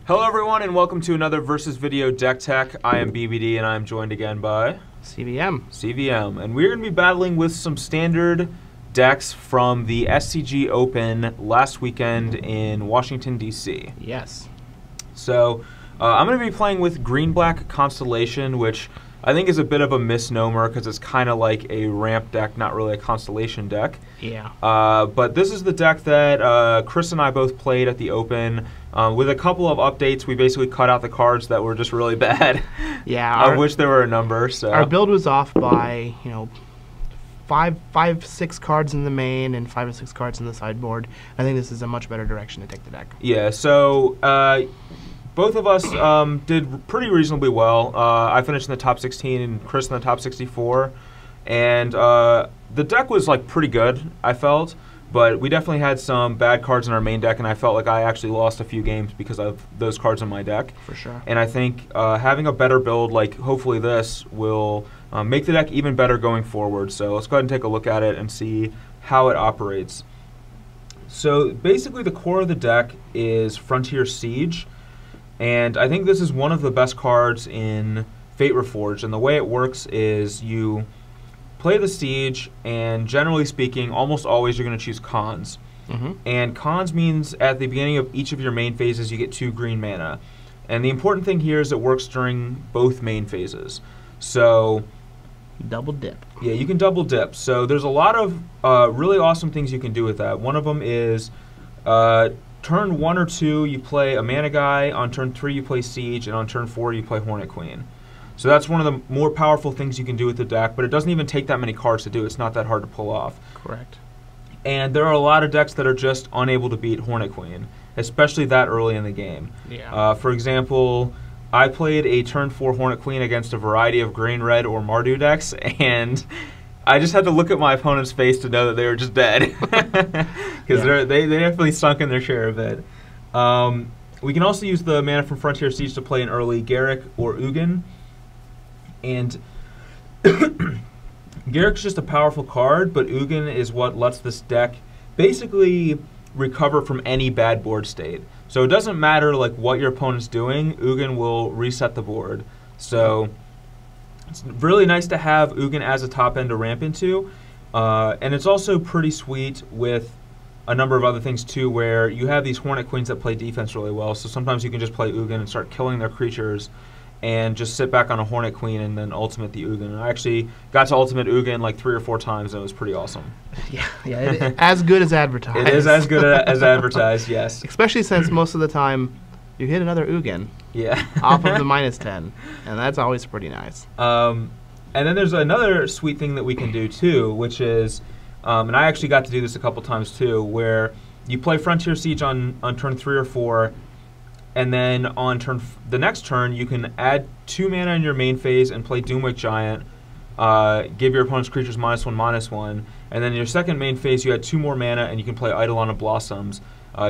Hello everyone and welcome to another Versus Video Deck Tech. I am BBD and I am joined again by CVM. And we're going to be battling with some standard decks from the SCG Open last weekend in Washington, D.C. Yes. So I'm going to be playing with green-black Constellation, which I think is a bit of a misnomer because it's kind of like a ramp deck, not really a Constellation deck. Yeah. But this is the deck that Chris and I both played at the Open. With a couple of updates, we basically cut out the cards that were just really bad. Yeah. Of which there were a number. So our build was off by, five, 6 cards in the main and 5 or 6 cards in the sideboard. I think this is a much better direction to take the deck. Yeah. So both of us did pretty reasonably well. I finished in the top 16 and Chris in the top 64. And the deck was pretty good, I felt. But we definitely had some bad cards in our main deck, and I felt like I actually lost a few games because of those cards in my deck. For sure. And I think having a better build, like hopefully this, will make the deck even better going forward. So let's go ahead and take a look at it and see how it operates. So basically the core of the deck is Frontier Siege, and I think this is one of the best cards in Fate Reforged. And the way it works is you play the Siege, and generally speaking, almost always you're going to choose Cons. And Cons means at the beginning of each of your main phases you get 2 green mana. And the important thing here is it works during both main phases. So double dip. Yeah, you can double dip. So there's a lot of really awesome things you can do with that. One of them is turn 1 or 2 you play a mana guy, on turn 3 you play Siege, and on turn 4 you play Hornet Queen. So that's one of the more powerful things you can do with the deck, but it doesn't even take that many cards to do. It's not that hard to pull off. Correct. And there are a lot of decks that are just unable to beat Hornet Queen, especially that early in the game. Yeah. For example, I played a turn 4 Hornet Queen against a variety of green, red, or Mardu decks, and I just had to look at my opponent's face to know that they were just dead. Because they definitely sunk in their share of it. We can also use the mana from Frontier Siege to play an early Garruk or Ugin. And Garruk's just a powerful card, but Ugin is what lets this deck basically recover from any bad board state. So it doesn't matter what your opponent's doing, Ugin will reset the board. So it's really nice to have Ugin as a top end to ramp into. And it's also pretty sweet with a number of other things too, where you have these Hornet Queens that play defense really well. So sometimes you can just play Ugin and start killing their creatures and just sit back on a Hornet Queen and then ultimate the Ugin. And I actually got to ultimate Ugin 3 or 4 times, and it was pretty awesome. Yeah, as good as advertised. It is as good as advertised, yes. Especially since most of the time you hit another Ugin. Yeah. Off of the -10, and that's always pretty nice. And then there's another sweet thing that we can do too, which is, and I actually got to do this a couple times too, where you play Frontier Siege on turn 3 or 4, and then on the next turn, you can add 2 mana in your main phase and play Doomwake Giant, give your opponent's creatures -1/-1, and then in your second main phase, you add 2 more mana and you can play Eidolon of Blossoms.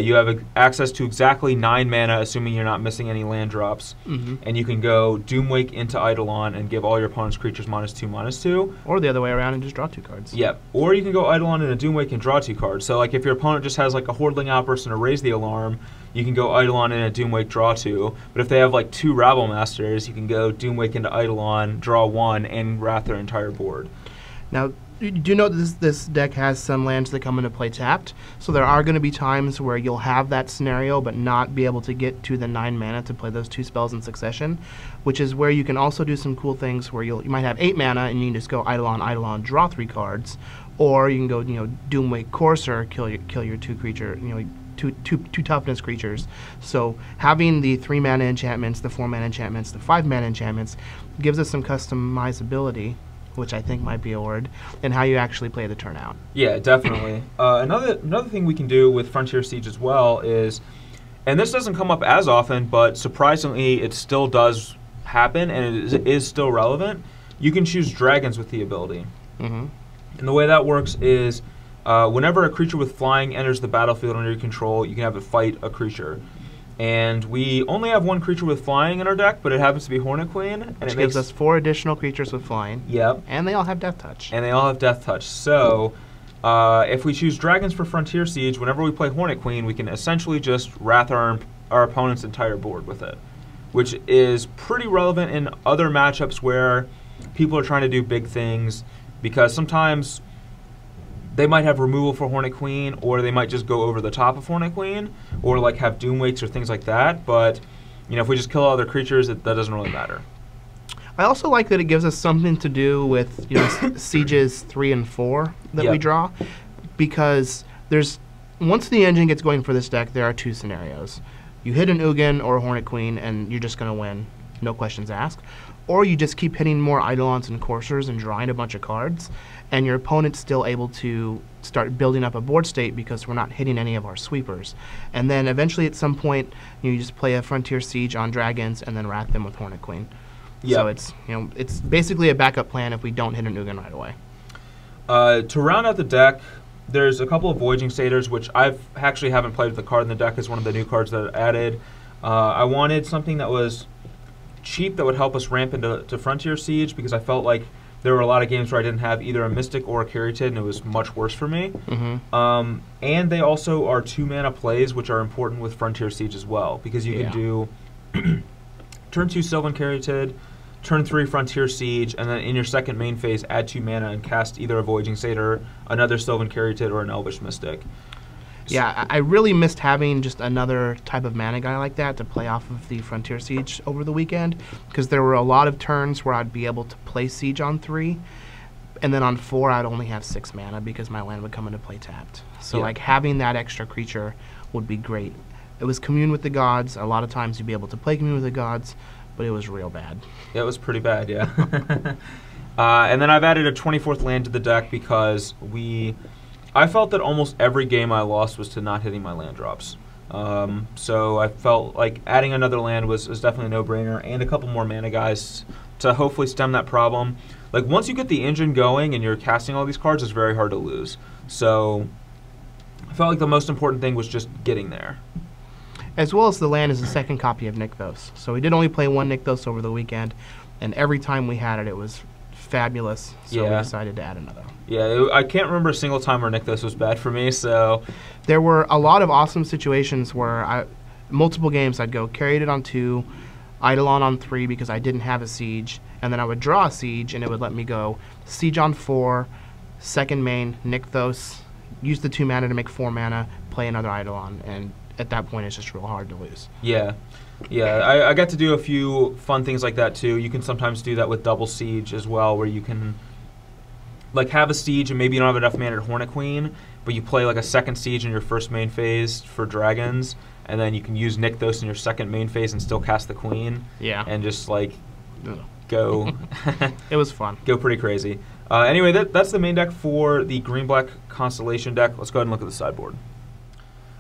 You have access to exactly 9 mana, assuming you're not missing any land drops, and you can go Doomwake into Eidolon and give all your opponent's creatures -2/-2. Or the other way around and just draw 2 cards. Yep. Or you can go Eidolon into Doomwake and draw 2 cards. So if your opponent just has a Hordling Outburst and a Raise the Alarm, you can go Eidolon into Doomwake, draw 2. But if they have 2 Rabble Masters, you can go Doomwake into Eidolon, draw 1, and wrath their entire board. Now, you do know that this deck has some lands that come into play tapped, so there are going to be times where you'll have that scenario but not be able to get to the 9 mana to play those 2 spells in succession, which is where you can also do some cool things where you might have 8 mana and you can just go Eidolon, draw 3 cards, or you can go Doomwake Courser, kill your 2 creature, two toughness creatures. So having the 3 mana enchantments, the 4 mana enchantments, the 5 mana enchantments gives us some customizability, which I think might be a word, and how you actually play the turnout. Yeah, definitely. Another thing we can do with Frontier Siege as well is, and this doesn't come up as often, but surprisingly it still does happen, and it is still relevant. You can choose dragons with the ability. And the way that works is whenever a creature with flying enters the battlefield under your control, you can have it fight a creature. And we only have 1 creature with flying in our deck, but it happens to be Hornet Queen. And which gives us 4 additional creatures with flying. Yep. And they all have Death Touch. So if we choose dragons for Frontier Siege, whenever we play Hornet Queen, we can essentially just wrath our our opponent's entire board with it, which is pretty relevant in other matchups where people are trying to do big things, because sometimes they might have removal for Hornet Queen, or they might just go over the top of Hornet Queen, or like have Doom Wakes or things like that. But if we just kill other creatures, that doesn't really matter. I also like that it gives us something to do with sieges 3 and 4 that we draw, because once the engine gets going for this deck, there are 2 scenarios. You hit an Ugin or a Hornet Queen, and you're just going to win, no questions asked. Or you just keep hitting more Eidolons and Coursers and drawing a bunch of cards, and your opponent's still able to start building up a board state because we're not hitting any of our sweepers. And then eventually at some point, you just play a Frontier Siege on dragons and then wrap them with Hornet Queen. Yep. So it's basically a backup plan if we don't hit an Ugin right away. To round out the deck, there's a couple of Voyaging Satyrs, which I actually haven't played with the card in the deck. It's one of the new cards that I added. I wanted something that was cheap that would help us ramp into Frontier Siege, because I felt like there were a lot of games where I didn't have either a Mystic or a Caryatid, and it was much worse for me. Mm-hmm. And they also are 2-mana plays, which are important with Frontier Siege as well, because you can do turn 2 Sylvan Caryatid, turn 3 Frontier Siege, and then in your second main phase add 2 mana and cast either a Voyaging Satyr, another Sylvan Caryatid, or an Elvish Mystic. Yeah, I really missed having just another type of mana guy like that to play off of the Frontier Siege over the weekend, because there were a lot of turns where I'd be able to play Siege on 3, and then on 4 I'd only have 6 mana because my land would come into play tapped. So like having that extra creature would be great. It was Commune with the Gods. A lot of times you'd be able to play Commune with the Gods, but it was real bad. Yeah, it was pretty bad, yeah. And then I've added a 24th land to the deck because I felt that almost every game I lost was to not hitting my land drops. So I felt like adding another land was definitely a no-brainer, and a couple more mana guys to hopefully stem that problem. Like, once you get the engine going and you're casting all these cards, it's very hard to lose. So I felt like the most important thing was just getting there. As well as the land is a second copy of Nykthos. So we did only play 1 Nykthos over the weekend, and every time we had it, it was fabulous, so we decided to add another. Yeah, I can't remember a single time where Nykthos was bad for me, so... There were a lot of awesome situations where multiple games I'd go Caryatid on 2, Eidolon on 3 because I didn't have a Siege, and then I would draw a Siege, and it would let me go Siege on 4, second main, Nykthos, use the 2 mana to make 4 mana, play another Eidolon, and at that point it's just real hard to lose. Yeah. I got to do a few fun things like that too. You can sometimes do that with double Siege as well, where you can like have a Siege and maybe you don't have enough mana to Hornet Queen, but you play like a second Siege in your first main phase for dragons, and then you can use Nykthos in your second main phase and still cast the Queen. Yeah. And just like go. It was fun. Go pretty crazy. Anyway, that's the main deck for the green-black Constellation deck. Let's go ahead and look at the sideboard.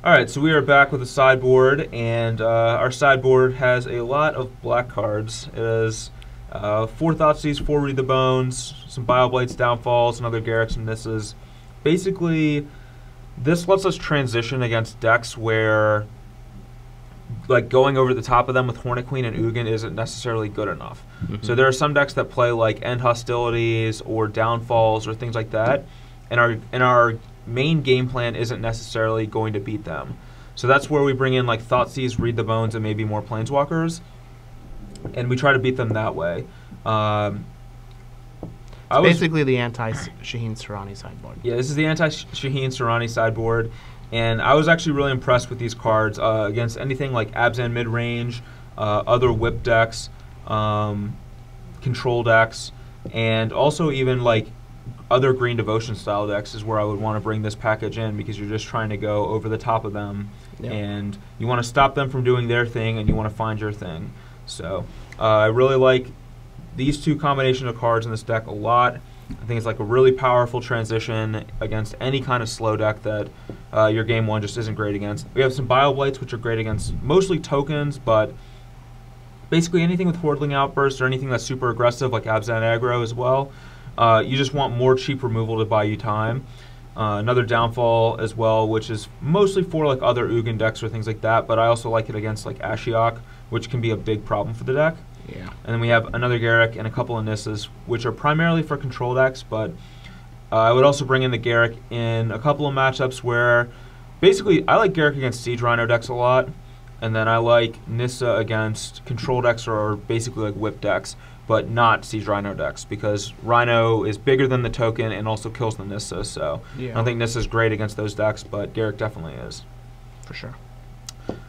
Alright, so we are back with the sideboard, and our sideboard has a lot of black cards. It has 4 Thoughtseize, 4 Read the Bones, some Bioblades, Downfalls, and other Garrux and Nisses. Basically, this lets us transition against decks where like going over the top of them with Hornet Queen and Ugin isn't necessarily good enough. Mm-hmm. So there are some decks that play like End Hostilities or Downfalls or things like that, and our main game plan isn't necessarily going to beat them. So that's where we bring in like Thoughtseize, Read the Bones, and maybe more Planeswalkers, and we try to beat them that way. Basically the anti-Shaheen Sarani sideboard. Yeah, this is the anti-Shaheen Sarani sideboard, and I was actually really impressed with these cards against anything like Abzan midrange, other whip decks, control decks, and also even like other Green Devotion style decks is where I would want to bring this package in, because you're just trying to go over the top of them, and you want to stop them from doing their thing, and you want to find your thing. So I really like these 2 combination of cards in this deck a lot. I think it's like a really powerful transition against any kind of slow deck that your game 1 just isn't great against. We have some Bioblights, which are great against mostly tokens, but basically anything with Hordling Outburst or anything that's super aggressive like Abzan aggro as well. You just want more cheap removal to buy you time. Another Downfall as well, which is mostly for like other Ugin decks or things like that, but I also like it against like Ashiok, which can be a big problem for the deck. Yeah. And then we have another Garruk and a couple of Nisses, which are primarily for control decks, but I would also bring in the Garruk in a couple of matchups where basically I like Garruk against Siege Rhino decks a lot. And then I like Nissa against control decks or basically like whip decks, but not Siege Rhino decks, because Rhino is bigger than the token and also kills the Nissa. So I don't think Nissa's great against those decks, but Garrick definitely is. For sure.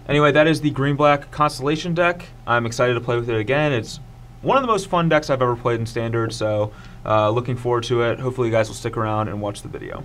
Anyway, that is the green-black Constellation deck. I'm excited to play with it again. It's one of the most fun decks I've ever played in Standard, so looking forward to it. Hopefully you guys will stick around and watch the video.